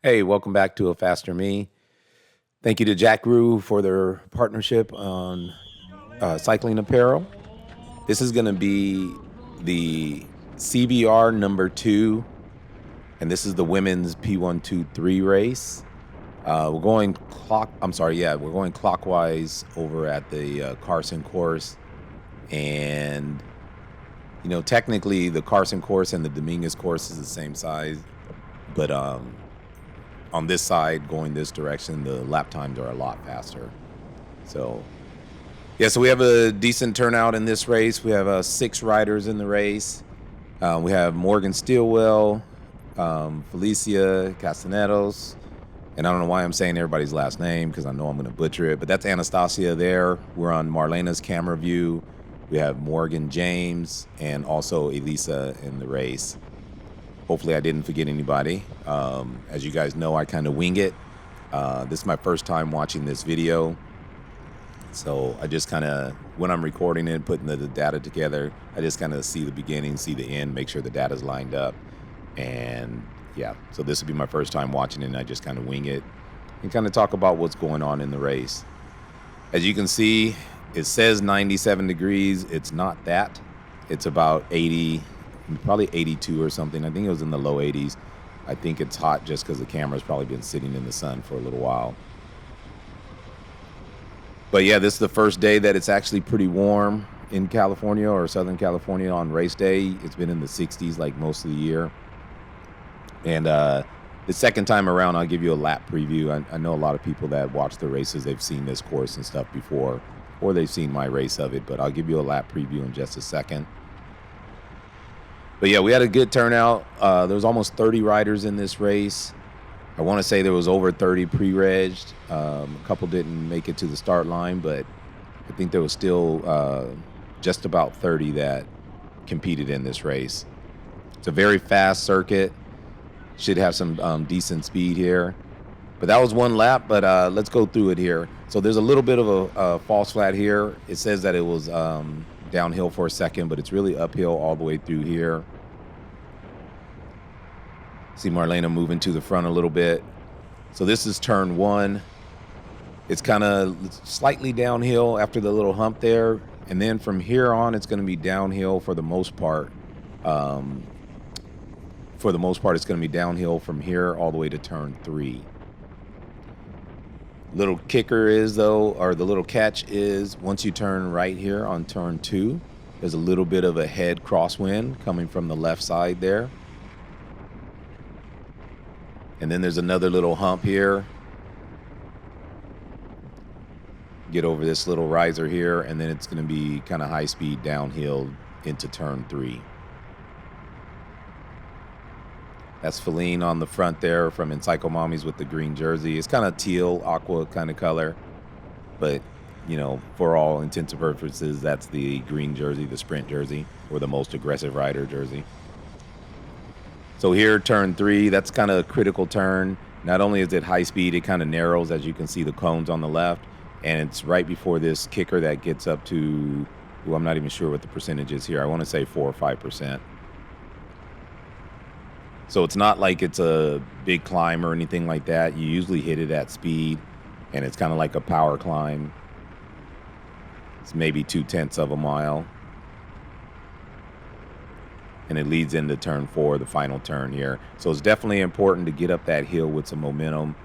Hey, welcome back to A Faster Me. Thank you to Jack Rue for their partnership on cycling apparel. This is going to be the CBR number 2, and this is the women's P123 race. We're going we're going clockwise over at the Carson course, and technically the Carson course and the Dominguez course is the same size, but on this side, going this direction, the lap times are a lot faster. So we have a decent turnout in this race. We have 6 riders in the race. We have Morgan Stilwell, Felicia Castanedos, and I don't know why I'm saying everybody's last name because I know I'm going to butcher it, but that's Anastasia there. We're on Marlena's camera view. We have Morgan James and also Elisa in the race. Hopefully I didn't forget anybody. As you guys know, I kind of wing it. This is my first time watching this video. So I just kind of, when I'm recording it, putting the data together, I just kind of see the beginning, see the end, make sure the data's lined up. And yeah, so this will be my first time watching it, and I just kind of wing it and kind of talk about what's going on in the race. As you can see, it says 97 degrees. It's not that. It's about 80, probably 82 or something. I think it was in the low 80s. I think it's hot just because the camera's probably been sitting in the sun for a little while. But yeah, this is the first day that it's actually pretty warm in California or Southern California on race day. It's been in the 60s like most of the year. And the second time around, I'll give you a lap preview. I know a lot of people that watch the races, they've seen this course and stuff before, or they've seen my race of it, but I'll give you a lap preview in just a second. But yeah, we had a good turnout. There was almost 30 riders in this race. I want to say there was over 30 pre-regged. A couple didn't make it to the start line, but I think there was still just about 30 that competed in this race. It's a very fast circuit. Should have some decent speed here. But that was one lap, but let's go through it here. So there's a little bit of a false flat here. It says that it was downhill for a second, but it's really uphill all the way through here. See Marlena moving to the front a little bit. So this is turn 1. It's kind of slightly downhill after the little hump there. And then from here on, it's going to be downhill for the most part. It's going to be downhill from here all the way to turn 3. Little kicker is, though, or the little catch is, once you turn right here on turn 2, there's a little bit of a head crosswind coming from the left side there. And then there's another little hump here. Get over this little riser here, and then it's going to be kind of high speed downhill into turn 3. That's Feline on the front there from Encyclo Mommies with the green jersey. It's kind of teal, aqua kind of color. But, for all intents and purposes, that's the green jersey, the sprint jersey, or the most aggressive rider jersey. So here, turn 3, that's kind of a critical turn. Not only is it high speed, it kind of narrows, as you can see the cones on the left. And it's right before this kicker that gets up to, I'm not even sure what the percentage is here. I want to say 4 or 5%. So it's not like it's a big climb or anything like that. You usually hit it at speed, and it's kind of like a power climb. It's maybe 0.2 of a mile. And it leads into turn 4, the final turn here. So it's definitely important to get up that hill with some momentum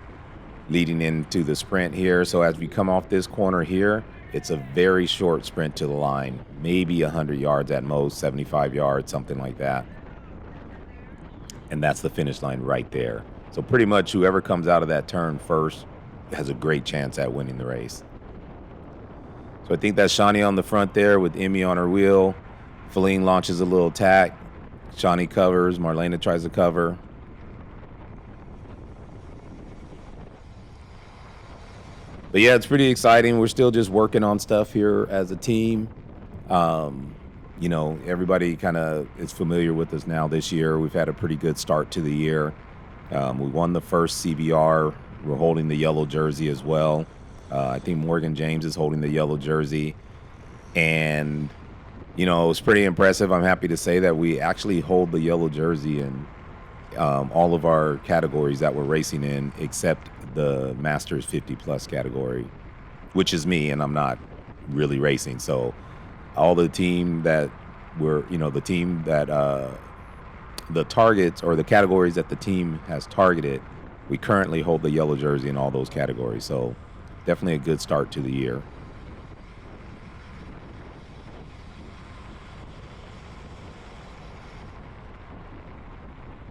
leading into the sprint here. So as we come off this corner here, it's a very short sprint to the line, maybe 100 yards at most, 75 yards, something like that. And that's the finish line right there. So pretty much whoever comes out of that turn first has a great chance at winning the race. So I think that's Shani on the front there with Emmy on her wheel. Feline launches a little attack. Shani covers. Marlena tries to cover. But yeah, it's pretty exciting. We're still just working on stuff here as a team. Everybody kind of is familiar with us now this year. We've had a pretty good start to the year. We won the first CBR. We're holding the yellow jersey as well. I think Morgan James is holding the yellow jersey. And, it's pretty impressive. I'm happy to say that we actually hold the yellow jersey all of our categories that we're racing in, except the Masters 50 plus category, which is me, and I'm not really racing. So all the team that the targets or the categories that the team has targeted, we currently hold the yellow jersey in all those categories. So definitely a good start to the year.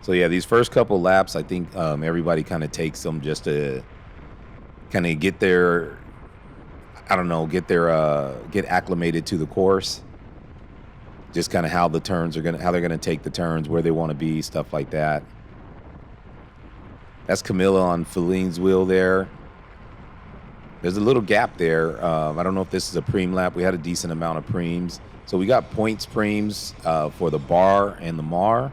So yeah, these first couple laps, I think everybody kind of takes them just to kind of get their, I don't know, get acclimated to the course. Just kind of how they're gonna take the turns, where they want to be, stuff like that. That's Camilla on Feline's wheel there. There's a little gap there. I don't know if this is a preem lap. We had a decent amount of preems. So we got points preems for the bar and the Mar,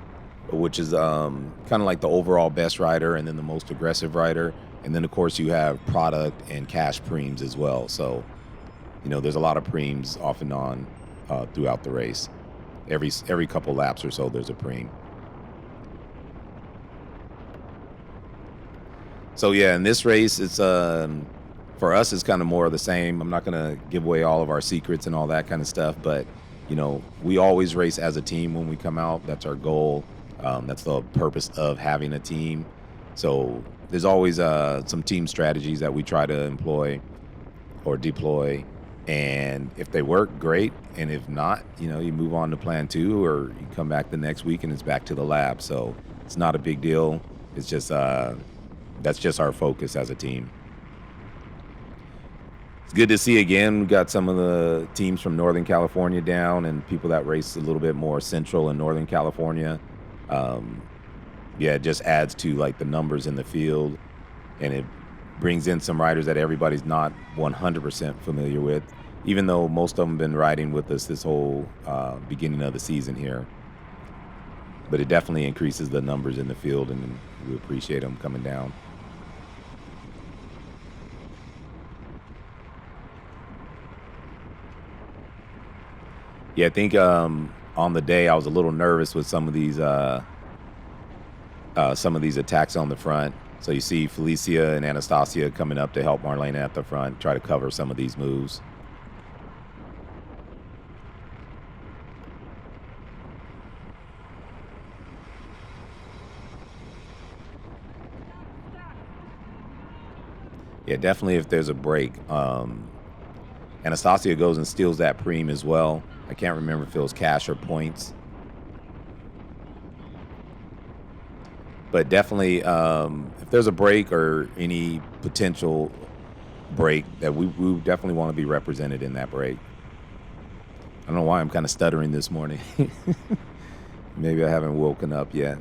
which is kind of like the overall best rider and then the most aggressive rider. And then, of course, you have product and cash preems as well. So, there's a lot of preems off and on throughout the race. Every couple laps or so, there's a preem. So, yeah, in this race, it's for us, it's kind of more of the same. I'm not going to give away all of our secrets and all that kind of stuff. But, we always race as a team when we come out. That's our goal. That's the purpose of having a team. So there's always some team strategies that we try to employ or deploy. And if they work, great. And if not, you move on to plan 2, or you come back the next week and it's back to the lab. So it's not a big deal. It's just that's just our focus as a team. It's good to see again. We got some of the teams from Northern California down and people that race a little bit more central and Northern California. It just adds to like the numbers in the field, and it brings in some riders that everybody's not 100% familiar with, even though most of them have been riding with us this whole beginning of the season here. But it definitely increases the numbers in the field, and we appreciate them coming down. Yeah, I think on the day I was a little nervous with some of these attacks on the front. So you see Felicia and Anastasia coming up to help Marlena at the front, try to cover some of these moves. Yeah, definitely if there's a break. Anastasia goes and steals that preem as well. I can't remember if it was cash or points. But definitely, if there's a break or any potential break, that we definitely want to be represented in that break. I don't know why I'm kind of stuttering this morning. Maybe I haven't woken up yet.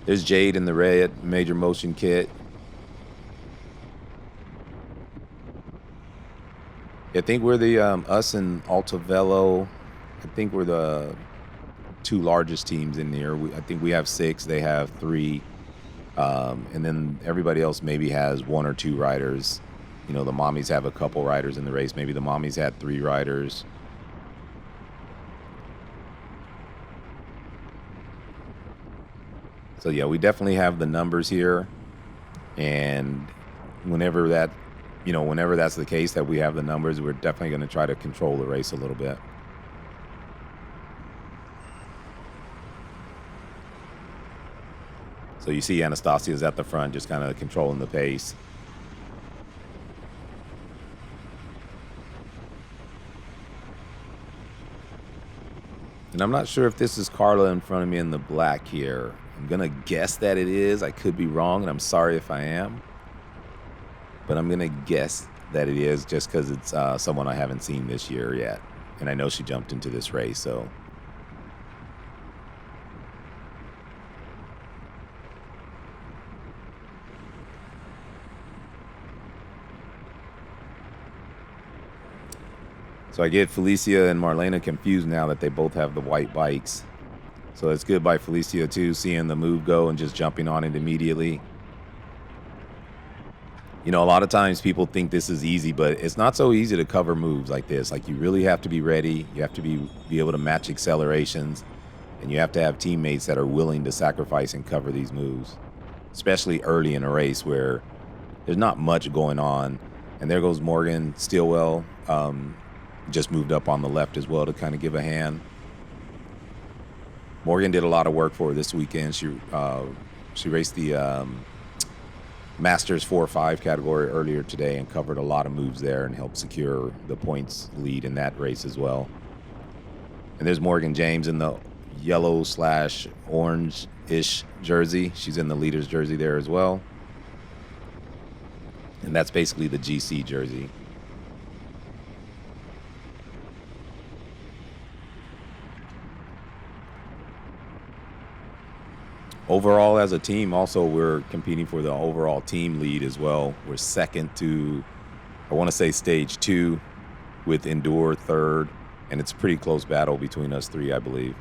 There's Jade in the red Major Motion kit. I think we're the us and Alta Velo. I think we're the 2 largest teams in there. I think we have 6. They have 3, and then everybody else maybe has 1 or 2 riders. The mommies have a couple riders in the race. Maybe the mommies had 3 riders. So yeah, we definitely have the numbers here, and whenever that's the case, that we have the numbers, we're definitely going to try to control the race a little bit. So you see Anastasia's at the front, just kind of controlling the pace. And I'm not sure if this is Carla in front of me in the black here. I'm going to guess that it is. I could be wrong, and I'm sorry if I am. But I'm going to guess that it is, just because it's someone I haven't seen this year yet. And I know she jumped into this race, so. So I get Felicia and Marlena confused now that they both have the white bikes. So it's good by Felicia too, seeing the move go and just jumping on it immediately. A lot of times people think this is easy, but it's not so easy to cover moves like this. Like, you really have to be ready. You have to be able to match accelerations. And you have to have teammates that are willing to sacrifice and cover these moves, especially early in a race where there's not much going on. And there goes Morgan Stillwell, just moved up on the left as well to kind of give a hand. Morgan did a lot of work for her this weekend. She raced the Masters 4-5 category earlier today and covered a lot of moves there and helped secure the points lead in that race as well. And there's Morgan James in the yellow/orange-ish jersey. She's in the leader's jersey there as well. And that's basically the GC jersey. Overall, as a team, also, we're competing for the overall team lead as well. We're second to, I want to say, stage 2, with Endure third. And it's a pretty close battle between us three, I believe.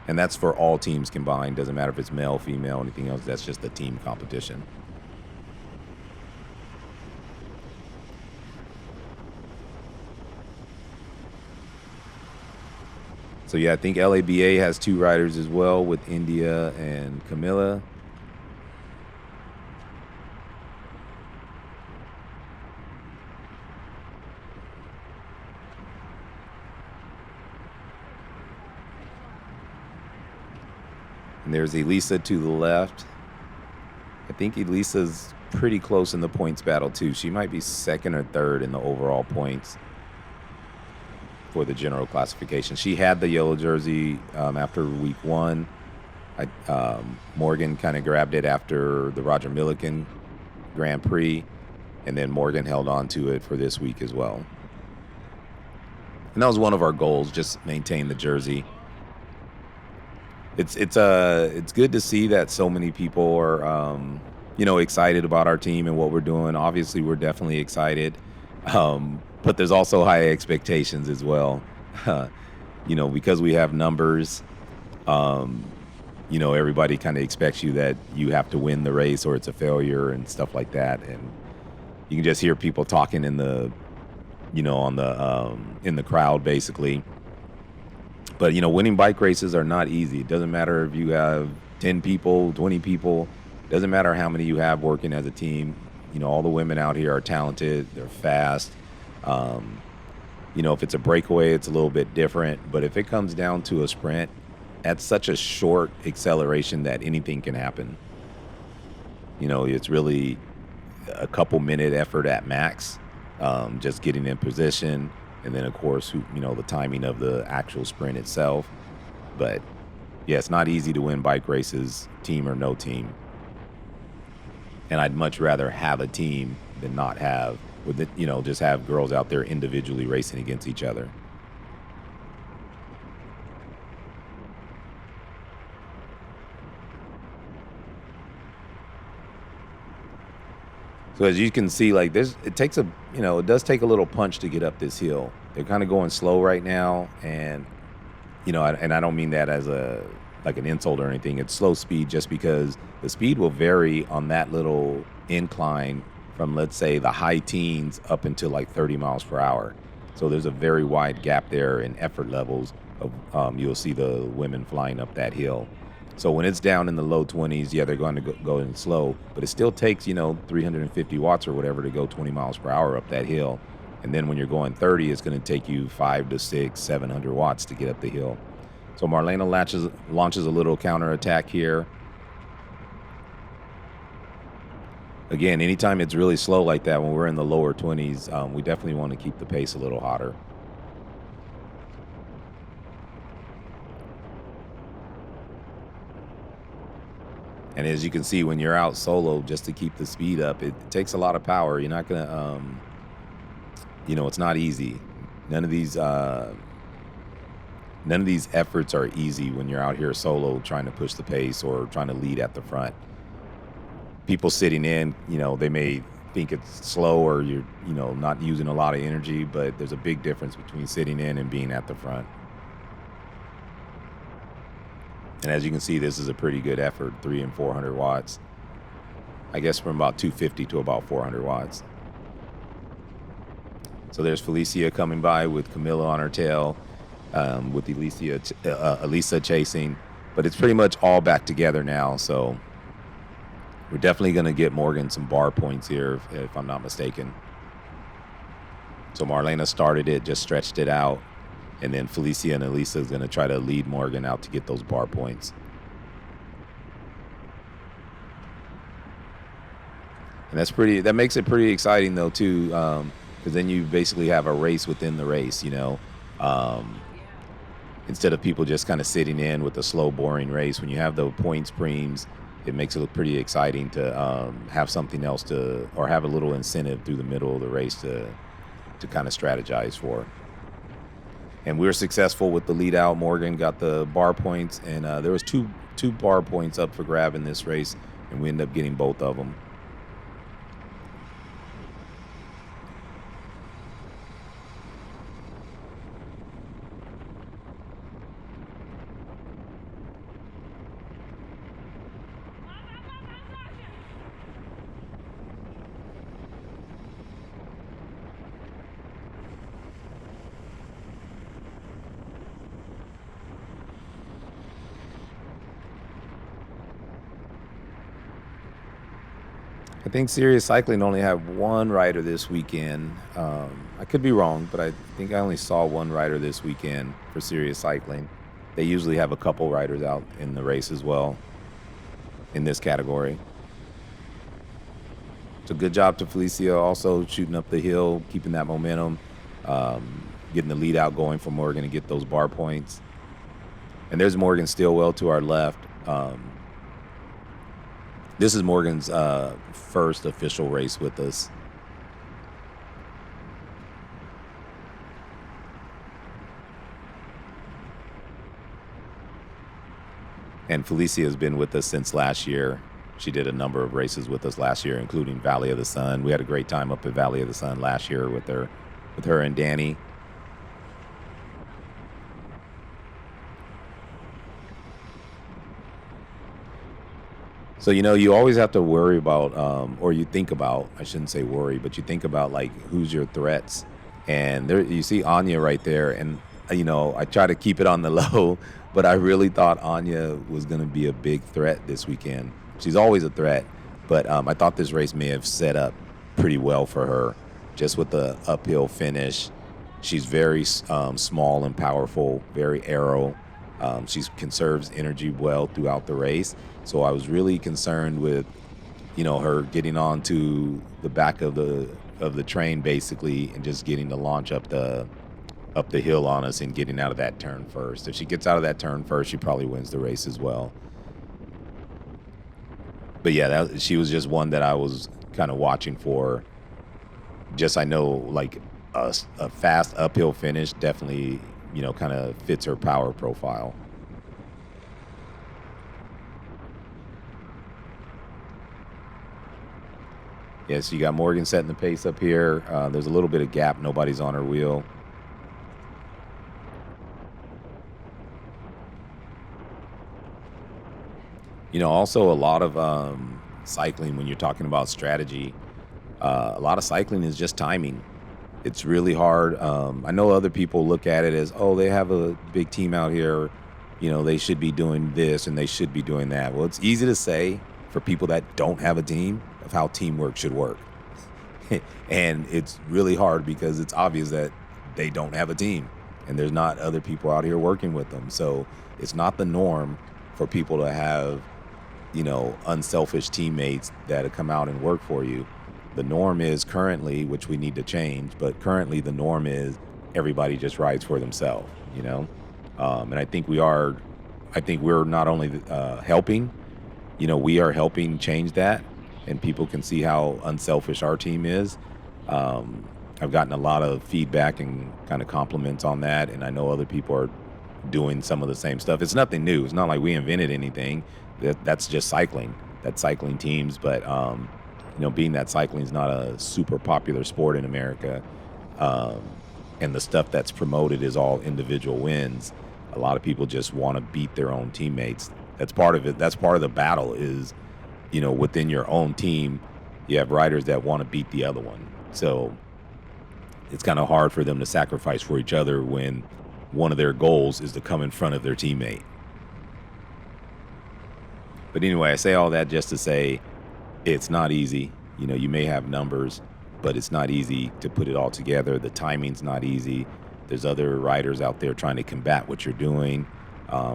And that's for all teams combined. Doesn't matter if it's male, female, anything else. That's just a team competition. So, yeah, I think LABA has 2 riders as well with India and Camilla. And there's Elisa to the left. I think Elisa's pretty close in the points battle, too. She might be second or third in the overall points for the general classification. She had the yellow jersey after week 1. Morgan kind of grabbed it after the Roger Milliken Grand Prix, and then Morgan held on to it for this week as well. And that was one of our goals, just maintain the jersey. It's good to see that so many people are excited about our team and what we're doing. Obviously, we're definitely excited. But there's also high expectations as well. Because we have numbers, everybody kind of expects you that you have to win the race or it's a failure and stuff like that. And you can just hear people talking in the crowd, basically. But, winning bike races are not easy. It doesn't matter if you have 10 people, 20 people. It doesn't matter how many you have working as a team. All the women out here are talented. They're fast. If it's a breakaway, it's a little bit different. But if it comes down to a sprint, at such a short acceleration that anything can happen. It's really a couple minute effort at max, just getting in position. And then, of course, the timing of the actual sprint itself. But, yeah, it's not easy to win bike races, team or no team. And I'd much rather have a team than not have, just have girls out there individually racing against each other. So as you can see, like it does take a little punch to get up this hill. They're kind of going slow right now, and I don't mean that as like an insult or anything. It's slow speed just because the speed will vary on that little incline from, let's say, the high teens up until like 30 miles per hour. So there's a very wide gap there in effort levels of you'll see the women flying up that hill. So when it's down in the low 20s, yeah, they're going to go in slow, but it still takes 350 watts or whatever to go 20 miles per hour up that hill. And then when you're going 30, it's going to take you 500 to 600, 700 watts to get up the hill. So Marlena launches a little counterattack here. Again, anytime it's really slow like that, when we're in the lower 20s, we definitely want to keep the pace a little hotter. And as you can see, when you're out solo, just to keep the speed up, it takes a lot of power. You're not going to, it's not easy. None of these efforts are easy when you're out here solo trying to push the pace or trying to lead at the front. People sitting in, they may think it's slow or you're, not using a lot of energy, but there's a big difference between sitting in and being at the front. And as you can see, this is a pretty good effort, 300 and 400 watts. I guess from about 250 to about 400 watts. So there's Felicia coming by with Camilla on her tail. with Elisa chasing. But it's pretty much all back together now. So we're definitely going to get Morgan some bar points here, if I'm not mistaken. So Marlena started it, just stretched it out. And then Felicia and Elisa is going to try to lead Morgan out to get those bar points. And that makes it pretty exciting, though, too, because then you basically have a race within the race, instead of people just kind of sitting in with a slow, boring race. When you have the points preems, it makes it look pretty exciting to have something else or have a little incentive through the middle of the race to kind of strategize for. And we were successful with the lead out. Morgan got the bar points, and there was two bar points up for grab in this race, and we ended up getting both of them. I think Sirius Cycling only have one rider this weekend. I could be wrong, but I think I only saw one rider this weekend for Sirius Cycling. They usually have a couple riders out in the race as well in this category. So good job to Felicia, also shooting up the hill, keeping that momentum, getting the lead out going for Morgan to get those bar points. And there's Morgan Stillwell to our left. This is Morgan's first official race with us. And Felicia has been with us since last year. She did a number of races with us last year, including Valley of the Sun. We had a great time up at Valley of the Sun last year with her and Danny. So, you always have to worry about, or you think about, I shouldn't say worry, but you think about, like, who's your threats. And there, you see Anya right there. And, I try to keep it on the low, but I really thought Anya was going to be a big threat this weekend. She's always a threat, but I thought this race may have set up pretty well for her, just with the uphill finish. She's very small and powerful, very aero. She conserves energy well throughout the race. So I was really concerned with, her getting onto the back of the train basically, and just getting the launch up the hill on us and getting out of that turn first. If she gets out of that turn first, she probably wins the race as well. But yeah, she was just one that I was kind of watching for. Just I know, like, a fast uphill finish definitely, kind of fits her power profile. Yeah, so you got Morgan setting the pace up here. There's a little bit of gap. Nobody's on her wheel. Also a lot of cycling, when you're talking about strategy, a lot of cycling is just timing. It's really hard. I know other people look at it as, oh, they have a big team out here. They should be doing this and they should be doing that. Well, it's easy to say for people that don't have a team of how teamwork should work. And it's really hard because it's obvious that they don't have a team and there's not other people out here working with them. So it's not the norm for people to have, unselfish teammates that come out and work for you. The norm is currently, which we need to change, but currently the norm is everybody just rides for themselves, and I think we're not only helping, we are helping change that, and people can see how unselfish our team is. I've gotten a lot of feedback and kind of compliments on that, and I know other people are doing some of the same stuff. It's nothing new. It's not like we invented anything. That's just cycling. That's cycling teams, but being that cycling is not a super popular sport in America, and the stuff that's promoted is all individual wins. A lot of people just want to beat their own teammates. That's part of it. That's part of the battle is, within your own team, you have riders that want to beat the other one. So it's kind of hard for them to sacrifice for each other when one of their goals is to come in front of their teammate. But anyway, I say all that just to say it's not easy. You know, you may have numbers, but it's not easy to put it all together. The timing's not easy. There's other riders out there trying to combat what you're doing.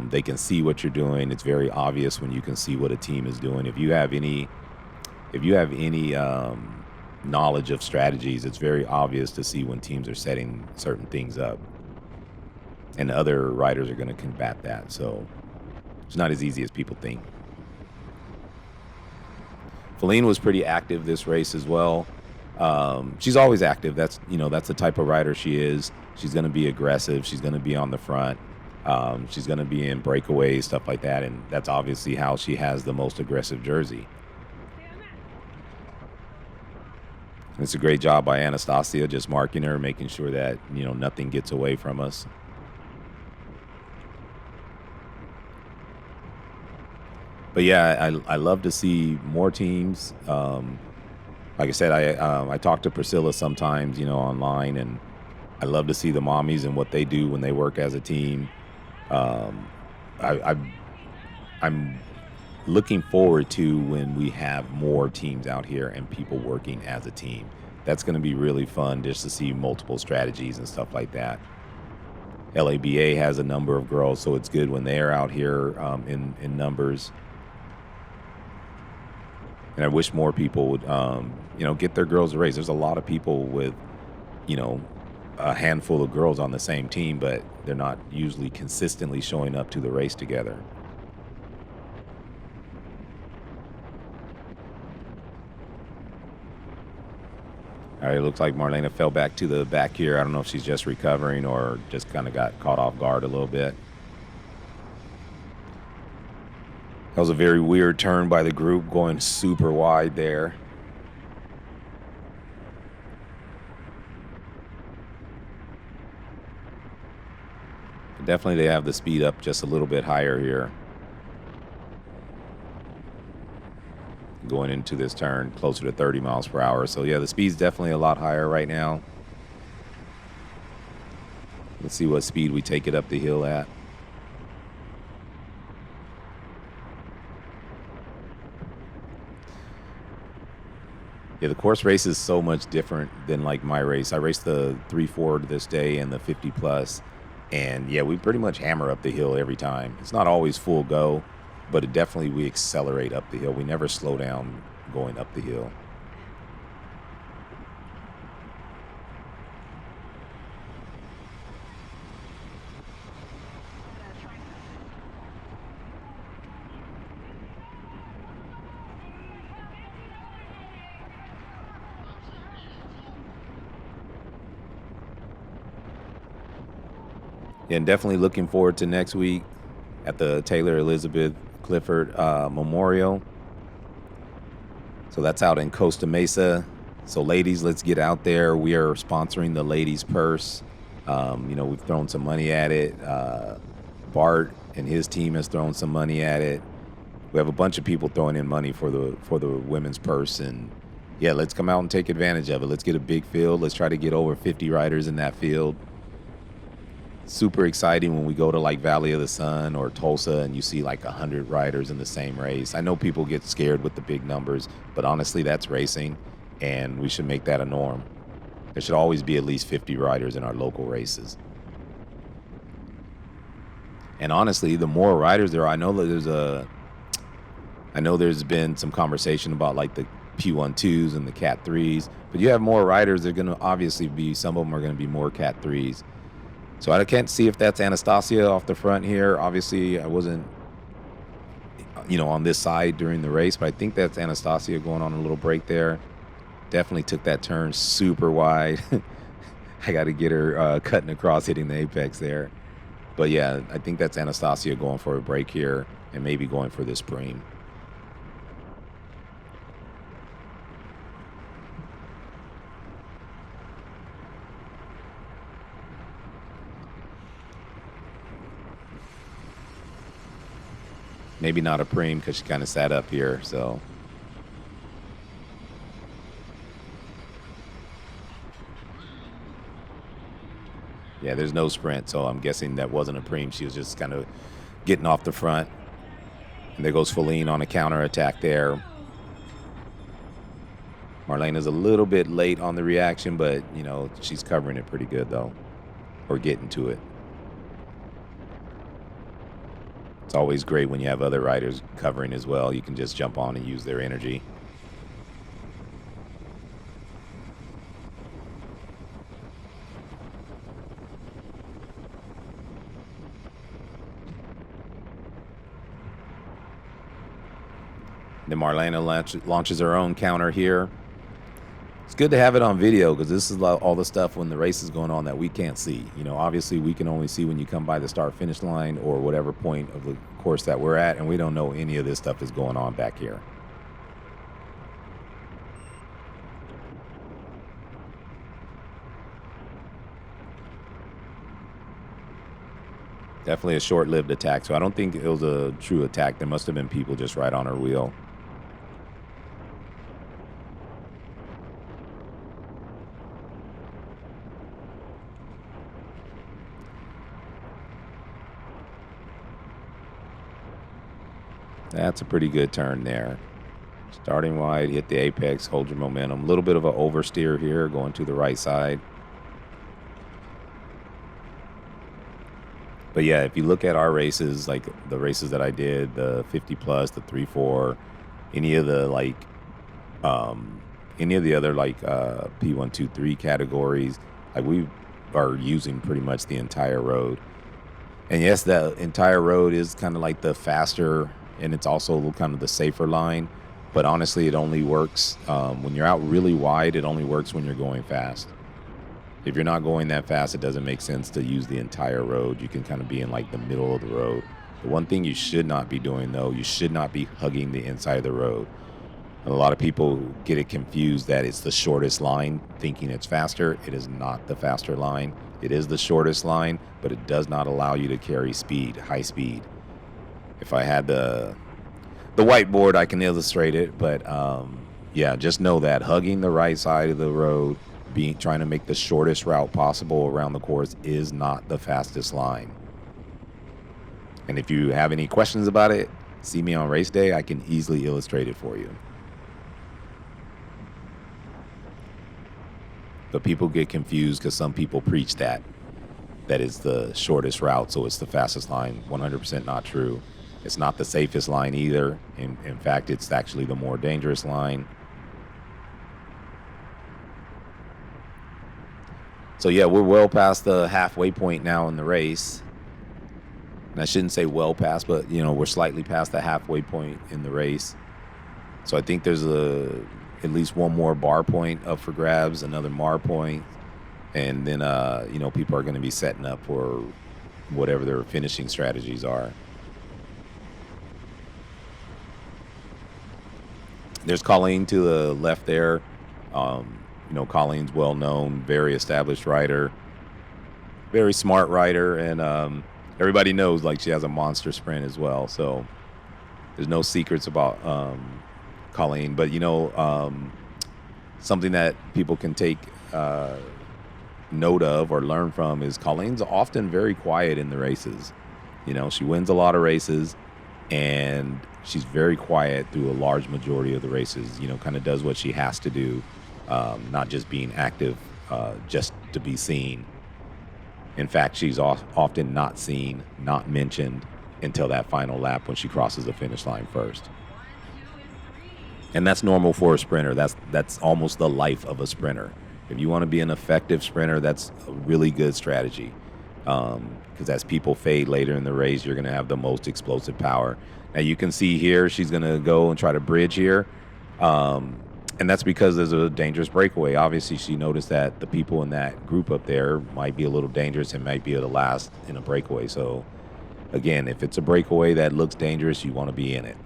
They can see what you're doing. It's very obvious when you can see what a team is doing. If you have any knowledge of strategies, it's very obvious to see when teams are setting certain things up, and other riders are going to combat that. So it's not as easy as people think. Feline was pretty active this race as well. She's always active. That's the type of rider she is. She's going to be aggressive. She's going to be on the front. She's going to be in breakaways, stuff like that. And that's obviously how she has the most aggressive jersey. It's a great job by Anastasia, just marking her, making sure that, nothing gets away from us. But yeah, I love to see more teams. Like I said, I talk to Priscilla sometimes, online, and I love to see the mommies and what they do when they work as a team. I'm looking forward to when we have more teams out here and people working as a team. That's going to be really fun just to see multiple strategies and stuff like that. LABA has a number of girls, so it's good when they're out here in numbers. And I wish more people would, get their girls a race. There's a lot of people with, a handful of girls on the same team, but they're not usually consistently showing up to the race together. All right, it looks like Marlena fell back to the back here. I don't know if she's just recovering or just kind of got caught off guard a little bit. That was a very weird turn by the group, going super wide there. Definitely they have the speed up just a little bit higher here. Going into this turn closer to 30 miles per hour. So yeah, the speed's definitely a lot higher right now. Let's see what speed we take it up the hill at. Yeah, the course race is so much different than like my race. I raced the 3-4 this day and the 50 plus. And yeah, we pretty much hammer up the hill every time. It's not always full go, but we accelerate up the hill. We never slow down going up the hill. And definitely looking forward to next week at the Taylor Elizabeth Clifford Memorial. So that's out in Costa Mesa. So ladies, let's get out there. We are sponsoring the ladies' purse. We've thrown some money at it. Bart and his team has thrown some money at it. We have a bunch of people throwing in money for the women's purse. And yeah, let's come out and take advantage of it. Let's get a big field. Let's try to get over 50 riders in that field. Super exciting when we go to like Valley of the Sun or Tulsa and you see like 100 riders in the same race. I know people get scared with the big numbers, but honestly, that's racing, and we should make that a norm. There should always be at least 50 riders in our local races. And honestly, the more riders there are, I know there's been some conversation about like the P12s and the Cat 3s, but you have more riders, they're going to obviously be, some of them are going to be more Cat 3s. So I can't see if that's Anastasia off the front here. Obviously, I wasn't, on this side during the race, but I think that's Anastasia going on a little break there. Definitely took that turn super wide. I got to get her cutting across, hitting the apex there. But yeah, I think that's Anastasia going for a break here and maybe going for this Supreme. Maybe not a preem because she kind of sat up here, so. Yeah, there's no sprint, so I'm guessing that wasn't a preem. She was just kind of getting off the front. And there goes Feline on a counter attack there. Marlene is a little bit late on the reaction, but, you know, she's covering it pretty good, though, or getting to it. It's always great when you have other riders covering as well. You can just jump on and use their energy. Then Marlena launches her own counter here. It's good to have it on video because this is all the stuff when the race is going on that we can't see. You know, obviously we can only see when you come by the start-finish line or whatever point of the course that we're at, and we don't know any of this stuff is going on back here. Definitely a short-lived attack, so I don't think it was a true attack. There must have been people just right on her wheel. That's a pretty good turn there. Starting wide, hit the apex, hold your momentum. A little bit of an oversteer here, going to the right side. But yeah, if you look at our races, like the races that I did, the 50 plus, the 3-4, any of the any of the other P1, 2, 3 categories, like we are using pretty much the entire road. And yes, the entire road is kind of like the faster, and it's also kind of the safer line. But honestly, it only works when you're out really wide. It only works when you're going fast. If you're not going that fast, it doesn't make sense to use the entire road. You can kind of be in like the middle of the road. The one thing you should not be doing, though, you should not be hugging the inside of the road. And a lot of people get it confused that it's the shortest line, thinking it's faster. It is not the faster line. It is the shortest line, but it does not allow you to carry speed, high speed. If I had the whiteboard, I can illustrate it, but yeah, just know that hugging the right side of the road, trying to make the shortest route possible around the course is not the fastest line. And if you have any questions about it, see me on race day. I can easily illustrate it for you. But people get confused because some people preach that is the shortest route, so it's the fastest line. 100% not true. It's not the safest line either. In fact, it's actually the more dangerous line. So yeah, we're well past the halfway point now in the race. And I shouldn't say well past, but you know, we're slightly past the halfway point in the race. So I think there's at least one more bar point up for grabs, another mar point, and then you know, people are going to be setting up for whatever their finishing strategies are. There's Colleen to the left there. You know, Colleen's well-known, very established rider, very smart rider, and everybody knows like she has a monster sprint as well. So there's no secrets about Colleen. But you know, something that people can take note of or learn from is Colleen's often very quiet in the races. You know, she wins a lot of races, and she's very quiet through a large majority of the races. You know, kind of does what she has to do. Not just being active just to be seen. In fact, she's often not seen, not mentioned until that final lap when she crosses the finish line first. And that's normal for a sprinter. That's almost the life of a sprinter. If you want to be an effective sprinter, that's a really good strategy. Because as people fade later in the race, you're going to have the most explosive power. Now you can see here, she's going to go and try to bridge here. And that's because there's a dangerous breakaway. Obviously, she noticed that the people in that group up there might be a little dangerous and might be the last in a breakaway. So, again, if it's a breakaway that looks dangerous, you want to be in it.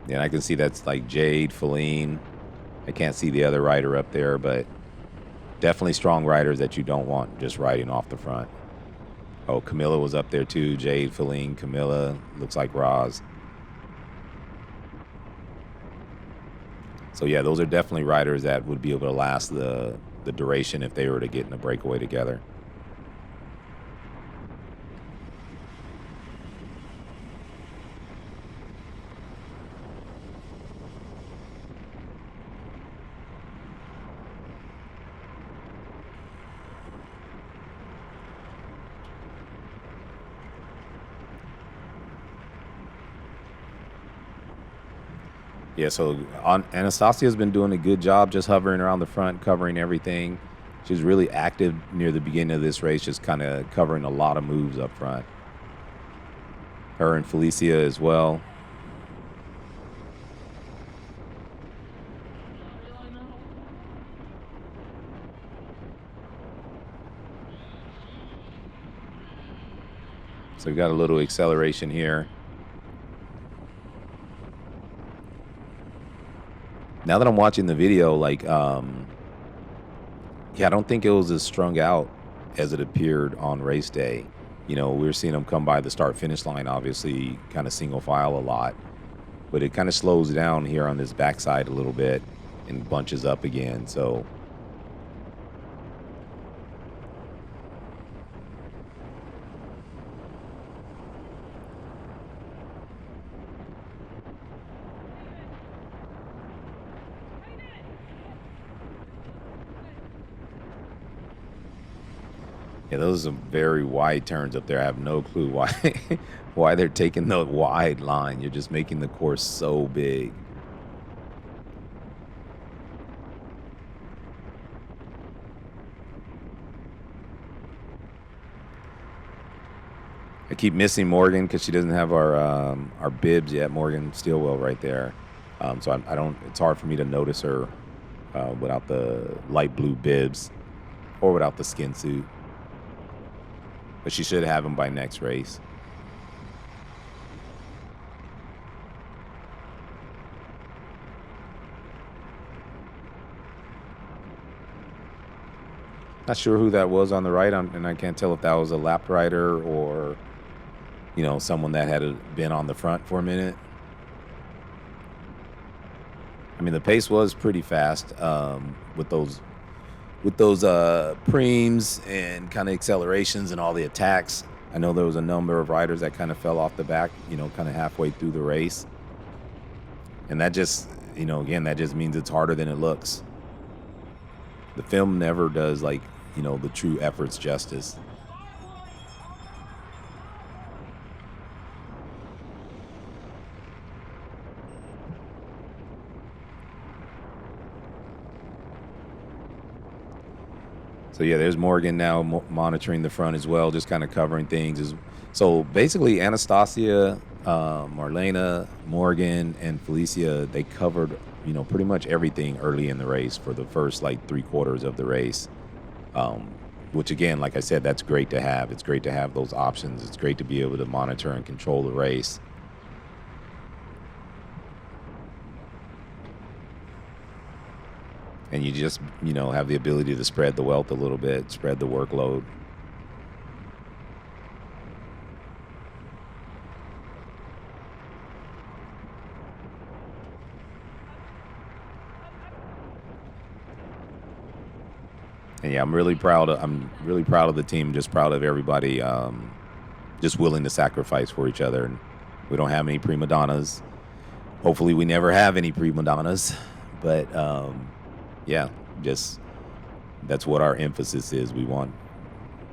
And I can see that's like Jade, Feline. I can't see the other rider up there, but definitely strong riders that you don't want just riding off the front. Oh, Camilla was up there too. Jade, Feline, Camilla. Looks like Roz. So yeah, those are definitely riders that would be able to last the duration if they were to get in a breakaway together. Yeah, so Anastasia's been doing a good job just hovering around the front, covering everything. She was really active near the beginning of this race, just kind of covering a lot of moves up front. Her and Felicia as well. So we got a little acceleration here. Now that I'm watching the video, like, yeah, I don't think it was as strung out as it appeared on race day. You know, we were seeing them come by the start finish line, obviously, kind of single file a lot, but it kind of slows down here on this backside a little bit and bunches up again. So yeah, those are very wide turns up there. I have no clue why why they're taking the wide line. You're just making the course so big. I keep missing Morgan because she doesn't have our bibs yet. Morgan Steelwell right there. So I don't. It's hard for me to notice her without the light blue bibs or without the skin suit. But she should have them by next race. Not sure who that was on the right, and I can't tell if that was a lap rider or, you know, someone that had been on the front for a minute. I mean, the pace was pretty fast with those preems and kind of accelerations and all the attacks. I know there was a number of riders that kind of fell off the back, you know, kind of halfway through the race. And that just, you know, again, that just means it's harder than it looks. The film never does, like, you know, the true efforts justice. So yeah, there's Morgan now monitoring the front as well, just kind of covering things. So basically, Anastasia, Marlena, Morgan, and Felicia, they covered, you know, pretty much everything early in the race for the first like 3/4 of the race. Which again, like I said, that's great to have. It's great to have those options. It's great to be able to monitor and control the race. And you just, you know, have the ability to spread the wealth a little bit, spread the workload. And yeah, I'm really proud of the team, just proud of everybody just willing to sacrifice for each other. And we don't have any prima donnas. Hopefully we never have any prima donnas, but yeah, just that's what our emphasis is. We want,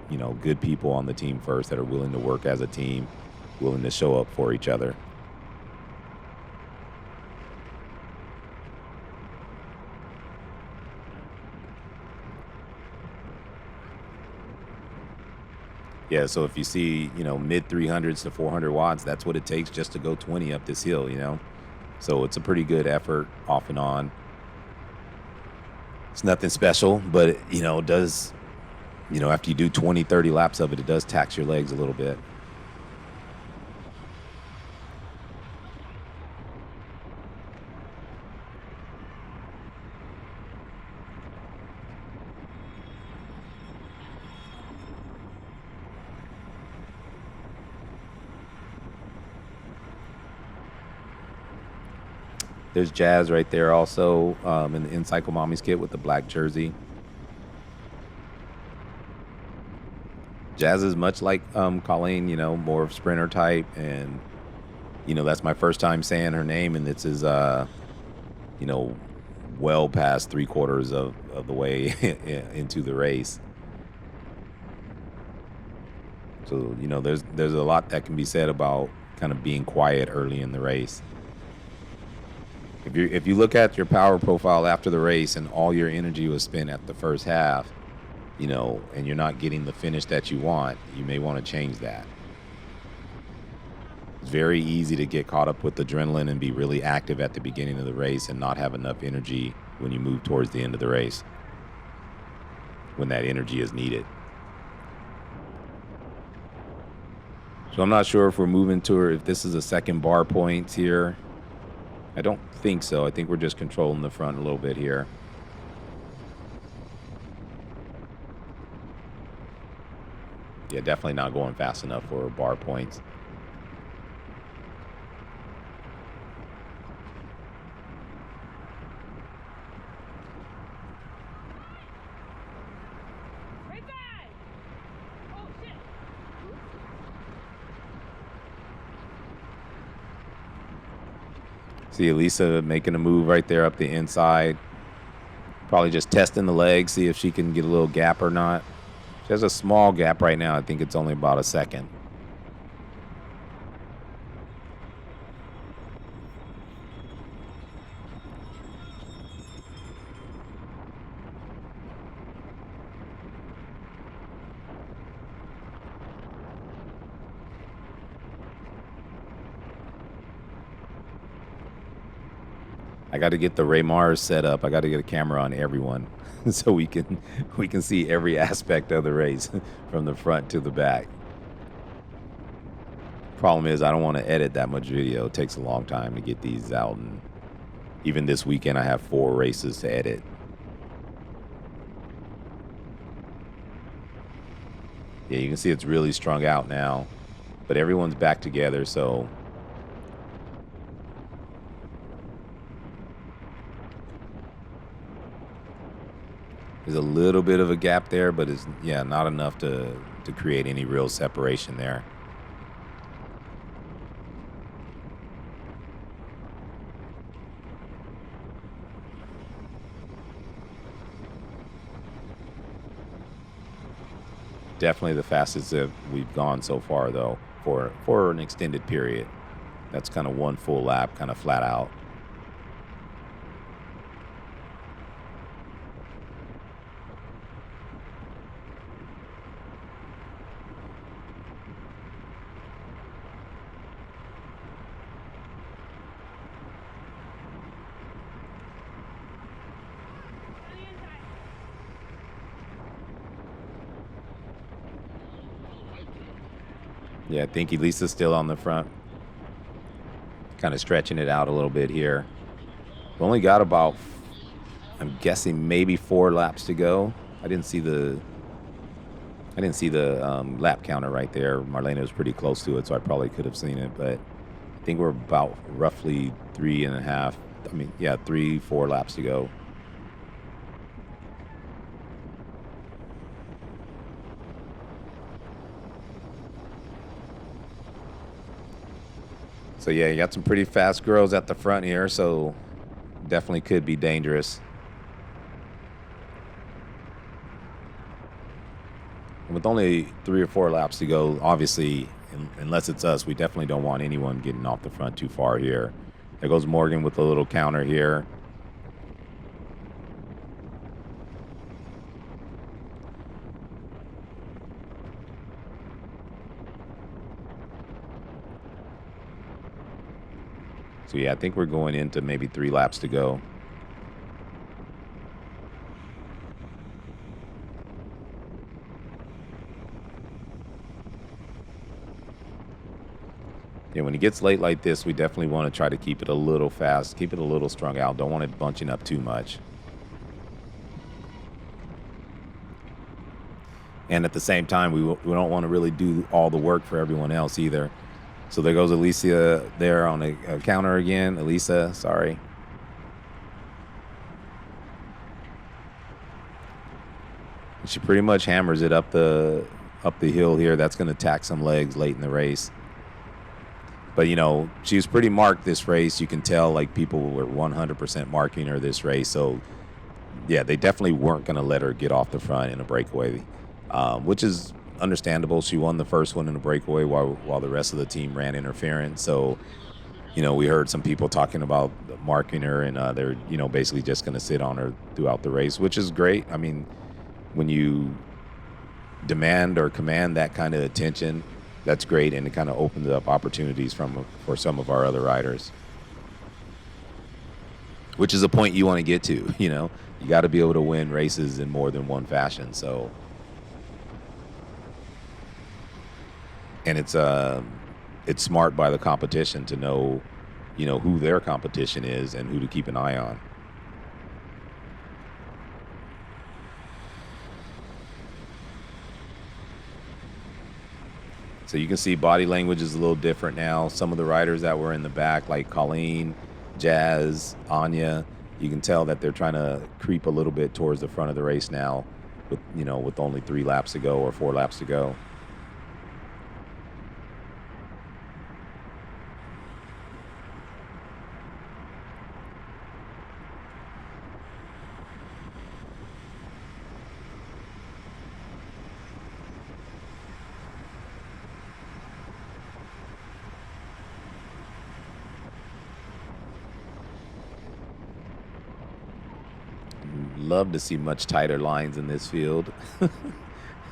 you know, good people on the team first that are willing to work as a team, willing to show up for each other. Yeah, so if you see, you know, mid 300s to 400 watts, that's what it takes just to go 20 up this hill, you know. So it's a pretty good effort off and on. It's nothing special, but, you know, it does, you know, after you do 20, 30 laps of it, it does tax your legs a little bit. There's Jazz right there also in Cycle Mommy's kit with the black jersey. Jazz is much like Colleen, more of sprinter type, and that's my first time saying her name, and this is you know, well past 3/4 of the way into the race. So there's a lot that can be said about kind of being quiet early in the race. If you look at your power profile after the race and all your energy was spent at the first half, and you're not getting the finish that you want, you may want to change that. It's very easy to get caught up with adrenaline and be really active at the beginning of the race and not have enough energy when you move towards the end of the race, when that energy is needed. So I'm not sure if we're moving to her, if this is a second bar point here. I don't think so. I think we're just controlling the front a little bit here. Yeah, definitely not going fast enough for bar points. See Elisa making a move right there up the inside. Probably just testing the leg, see if she can get a little gap or not. She has a small gap right now. I think it's only about a second. I got to get the Ray Mars set up. I got to get a camera on everyone so we can see every aspect of the race from the front to the back. Problem is, I don't want to edit that much video. It takes a long time to get these out, and even this weekend I have 4 races to edit. Yeah, you can see it's really strung out now, but everyone's back together, so there's a little bit of a gap there, but it's not enough to create any real separation there. Definitely the fastest that we've gone so far, though, for an extended period. That's kind of one full lap, kind of flat out. Yeah, I think Elisa's still on the front. Kind of stretching it out a little bit here. We only got about, I'm guessing, maybe 4 laps to go. I didn't see the lap counter right there. Marlena was pretty close to it, so I probably could have seen it. But I think we're about roughly 3-4 laps to go. So yeah, you got some pretty fast girls at the front here, so definitely could be dangerous. And with only 3 or 4 laps to go, obviously, unless it's us, we definitely don't want anyone getting off the front too far here. There goes Morgan with a little counter here. So yeah, I think we're going into maybe 3 laps to go. Yeah, when it gets late like this, we definitely want to try to keep it a little fast, keep it a little strung out. Don't want it bunching up too much. And at the same time, we don't want to really do all the work for everyone else either. So there goes Alicia there on a counter again. Elisa, sorry. She pretty much hammers it up the hill here. That's going to tack some legs late in the race. But she was pretty marked this race. You can tell like people were 100% marking her this race. So yeah, they definitely weren't going to let her get off the front in a breakaway, which is understandable. She won the first one in a breakaway while the rest of the team ran interference. So we heard some people talking about marking her, and they're basically just going to sit on her throughout the race, which is great. I mean, when you demand or command that kind of attention, that's great, and it kind of opens up opportunities for some of our other riders, which is a point you want to get to. You got to be able to win races in more than one fashion. So, and it's smart by the competition to know, who their competition is and who to keep an eye on. So you can see body language is a little different now. Some of the riders that were in the back, like Colleen, Jazz, Anya, you can tell that they're trying to creep a little bit towards the front of the race now with only 3 laps to go or 4 laps to go. Love to see much tighter lines in this field.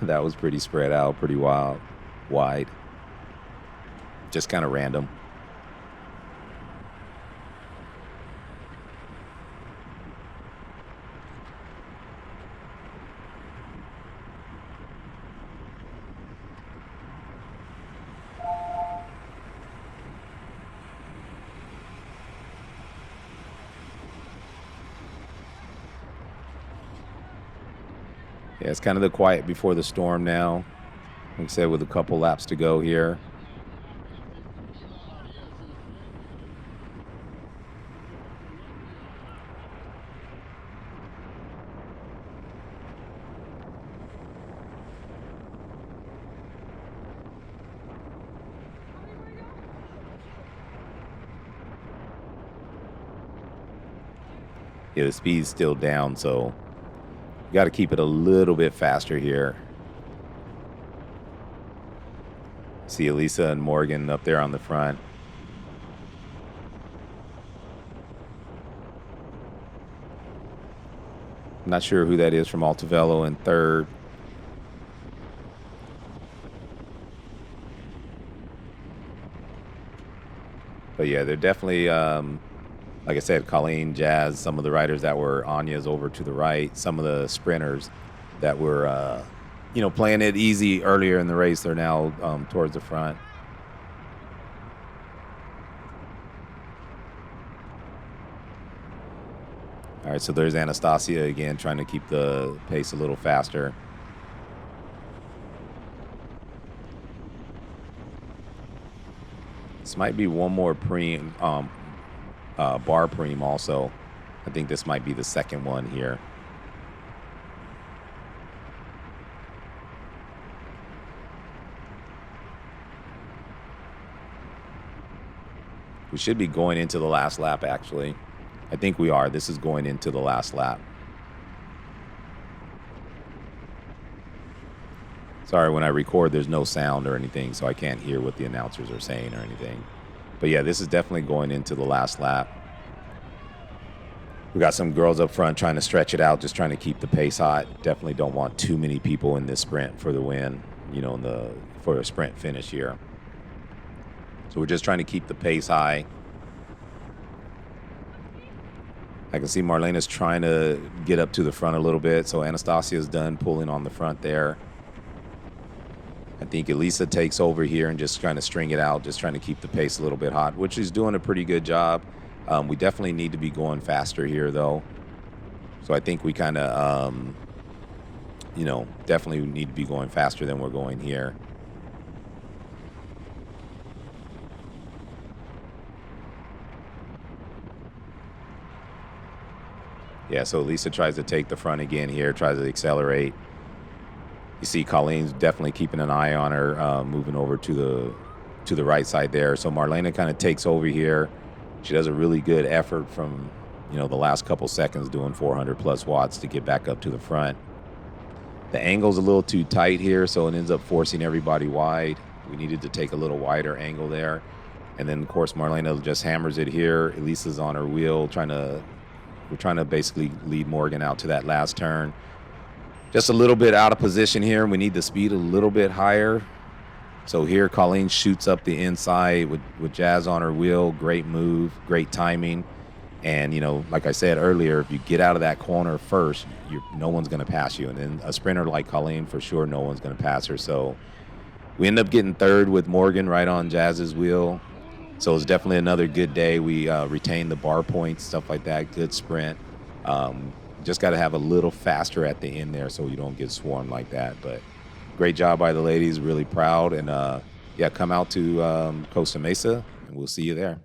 That was pretty spread out, pretty wide. Just kind of random. Yeah, it's kind of the quiet before the storm now. Like I said, with a couple laps to go here. Yeah, the speed's still down, so you got to keep it a little bit faster here. See Elisa and Morgan up there on the front. I'm not sure who that is from Altavello in third. But yeah, they're definitely, like I said, Colleen, Jazz, some of the riders that were Anya's over to the right, some of the sprinters that were, playing it easy earlier in the race, they're now towards the front. All right, so there's Anastasia again trying to keep the pace a little faster. This might be one more bar preem also. I think this might be the second one here. We should be going into the last lap, actually. I think we are. This is going into the last lap. Sorry, when I record, there's no sound or anything, so I can't hear what the announcers are saying or anything. But yeah, this is definitely going into the last lap. We got some girls up front trying to stretch it out, just trying to keep the pace hot. Definitely don't want too many people in this sprint for the win, for a sprint finish here. So we're just trying to keep the pace high. I can see Marlena's trying to get up to the front a little bit, so Anastasia's done pulling on the front there. I think Elisa takes over here and just trying to string it out, just trying to keep the pace a little bit hot, which is doing a pretty good job. We definitely need to be going faster here, though. So I think we kind of, definitely need to be going faster than we're going here. Yeah, so Lisa tries to take the front again here, tries to accelerate. You see Colleen's definitely keeping an eye on her, moving over to the right side there. So Marlena kind of takes over here. She does a really good effort from, the last couple seconds doing 400 plus watts to get back up to the front. The angle's a little too tight here, so it ends up forcing everybody wide. We needed to take a little wider angle there. And then, of course, Marlena just hammers it here. Elisa's on her wheel, we're trying to basically lead Morgan out to that last turn. Just a little bit out of position here. We need the speed a little bit higher. So here, Colleen shoots up the inside with Jazz on her wheel. Great move, great timing. And, like I said earlier, if you get out of that corner first, no one's going to pass you. And then a sprinter like Colleen, for sure, no one's going to pass her. So we end up getting third with Morgan right on Jazz's wheel. So it's definitely another good day. We retained the bar points, stuff like that, good sprint. Just got to have a little faster at the end there so you don't get swarmed like that. But great job by the ladies, really proud. And, come out to Costa Mesa, and we'll see you there.